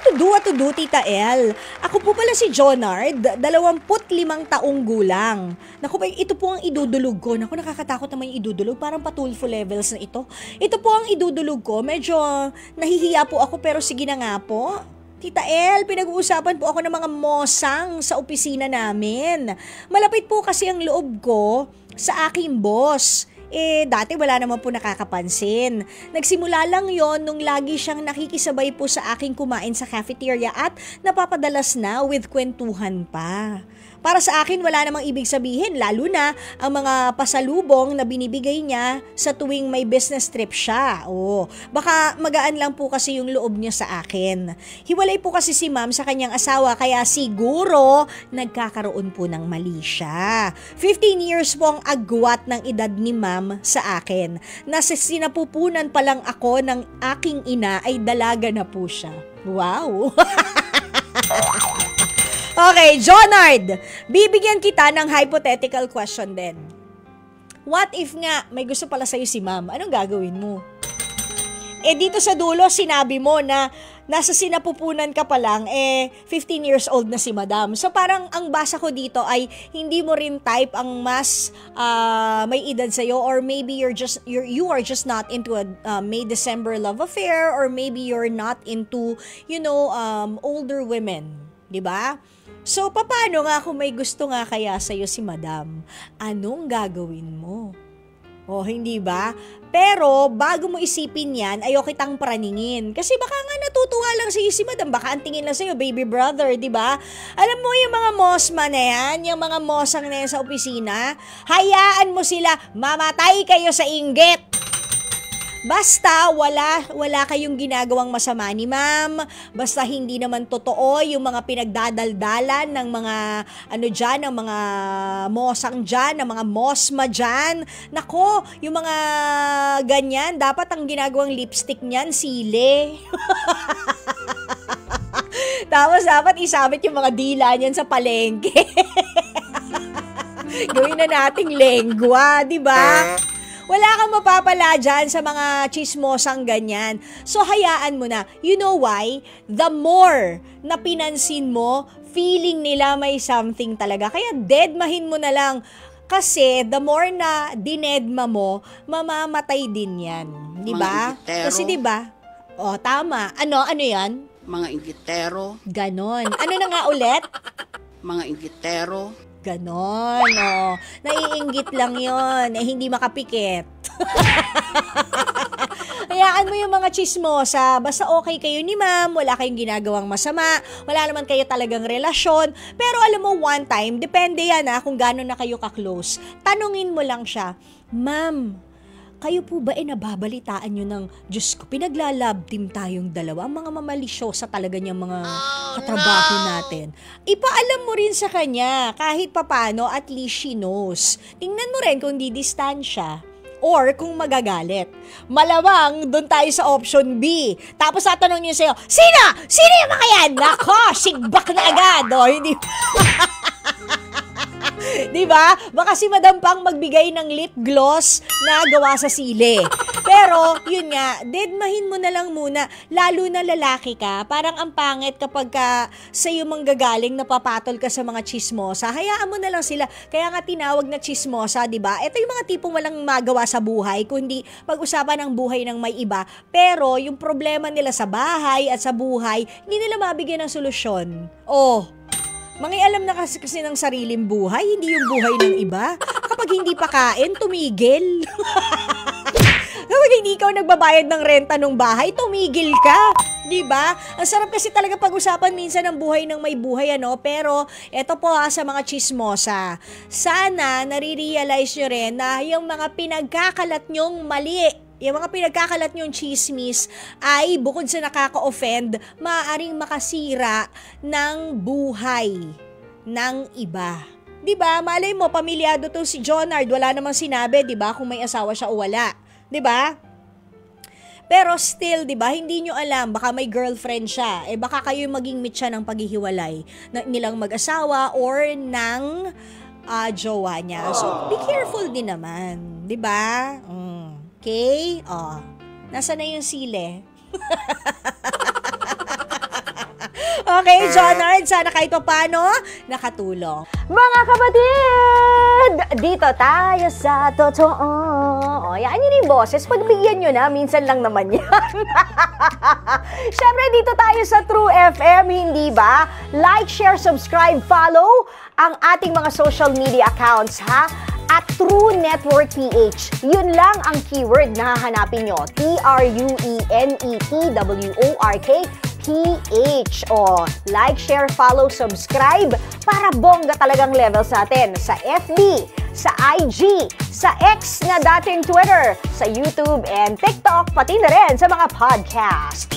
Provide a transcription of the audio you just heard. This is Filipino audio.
What to do, Tita El? Ako po pala si Jonard, 25 taong gulang. Naku, ito po ang idudulog ko. Naku, nakakatakot naman yung idudulog. Parang patulfo levels na ito. Ito po ang idudulog ko. Medyo nahihiya po ako pero sige na nga po. Tita El, pinag-uusapan po ako ng mga mosang sa opisina namin. Malapit po kasi ang loob ko sa aking boss. Dati wala naman po nakakapansin. Nagsimula lang yon nung lagi siyang nakikisabay po sa aking kumain sa cafeteria at napapadalas na with kwentuhan pa. Para sa akin, wala namang ibig sabihin, lalo na ang mga pasalubong na binibigay niya sa tuwing may business trip siya. Baka magaan lang po kasi yung loob niya sa akin. Hiwalay po kasi si ma'am sa kanyang asawa, kaya siguro nagkakaroon po ng mali siya. 15 years po ang agwat ng edad ni ma'am sa akin. Nasa sinapupunan pa lang ako ng aking ina ay dalaga na po siya. Wow! Okay, Jonard, bibigyan kita ng hypothetical question din. What if nga may gusto pala sa'yo si ma'am? Anong gagawin mo? Dito sa dulo, sinabi mo na nasa sinapupunan ka pa lang, 15 years old na si madam. So parang ang basa ko dito ay hindi mo rin type ang mas may edad sa'yo, or maybe you are just not into a May December love affair, or maybe you're not into, older women. Diba? So, paano nga kung may gusto nga kaya sa'yo si madam? Anong gagawin mo? Hindi ba? Pero, bago mo isipin yan, ayaw kitang praningin. Kasi baka nga natutuwa lang sa'yo si madam. Baka ang tingin lang sa'yo, baby brother, di ba? Alam mo yung mga mosma na yan, yung mga mosang na yan sa opisina, hayaan mo sila, mamatay kayo sa inggit. Basta wala kayong ginagawang masama ni ma'am, basta hindi naman totoo yung mga pinagdadaldalan ng mga ng mga mosang dyan, ng mga mosma dyan. Nako, yung mga ganyan, dapat ang ginagawang lipstick niyan, sile. Tapos dapat isabit yung mga dila niyan sa palengke. Gawin na nating lengwa, di ba? Wala kang mapapala dyan sa mga chismosang ganyan. So, hayaan mo na. You know why? The more na pinansin mo, feeling nila may something talaga. Kaya deadmahin mo na lang. Kasi the more na dinedma mo, mamamatay din yan. Diba? Kasi diba? Tama. Ano yan? Mga inggitero. Ganon. Ano na nga ulit? Mga inggitero. Ganon, naiinggit lang yon, hindi makapikit. Hayaan mo yung mga chismosa, basta okay kayo ni ma'am, wala kayong ginagawang masama, wala naman kayo talagang relasyon, pero alam mo, one time, depende yan kung gano'n na kayo ka-close. Tanungin mo lang siya, ma'am, kayo po ba nababalitaan nyo ng, Diyos ko, pinaglalab team tayong dalawa, ang mga mamalisyosa talaga niyang mga katrabaho natin. Ipaalam mo rin sa kanya, kahit papano, at least she knows. Tingnan mo rin kung didistansya or kung magagalit. Malamang, doon tayo sa option B. Tapos tatanong niyo sa'yo, Sino yung mga yan? Nako, sigbak na agad. Hindi diba? Baka si madam pang magbigay ng lip gloss na gawa sa sili. Pero, yun nga, deadmahin mo na lang muna, lalo na lalaki ka. Parang ang pangit kapag sa'yo manggagaling, napapatol ka sa mga chismosa. Hayaan mo na lang sila. Kaya nga tinawag na chismosa, diba? Ito yung mga tipong walang magawa sa buhay, kundi pag-usapan ng buhay ng may iba. Pero, yung problema nila sa bahay at sa buhay, hindi nila mabigyan ng solusyon. Mangialam na kasi ng sariling buhay, hindi yung buhay ng iba. Kapag hindi pa kain, tumigil. Kapag hindi ikaw nagbabayad ng renta ng bahay, tumigil ka. Diba? Ang sarap kasi talaga pag-usapan minsan ng buhay ng may buhay, Pero, eto po sa mga chismosa. Sana nare-realize nyo rin na yung mga pinagkakalat nyong mali, yung mga pinagkakalat niyong chismis ay bukod sa nakaka-offend, maaaring makasira ng buhay ng iba. Diba? Malay mo, pamilyado to si Jonard, wala namang sinabi, diba? Kung may asawa siya o wala. Diba? Pero still, diba? Hindi nyo alam, baka may girlfriend siya. Baka kayo maging mitya ng paghihiwalay nilang mag-asawa or ng jowa niya. So, be careful din naman. Diba? Okay? Nasaan na yung sile? Okay, John Ard, sana kahit pa paano nakatulong. Mga kapatid, dito tayo sa totoo. O, yan yun yung boses. Pagbigyan nyo na, minsan lang naman yan. Siyempre, dito tayo sa True FM, hindi ba? Like, share, subscribe, follow ang ating mga social media accounts, ha? At True Network PH. Yun lang ang keyword na hahanapin nyo. TrueNetwork PH. O, like, share, follow, subscribe para bongga talagang level sa atin. Sa FB, sa IG, sa X na dating Twitter, sa YouTube and TikTok, pati na rin sa mga podcast.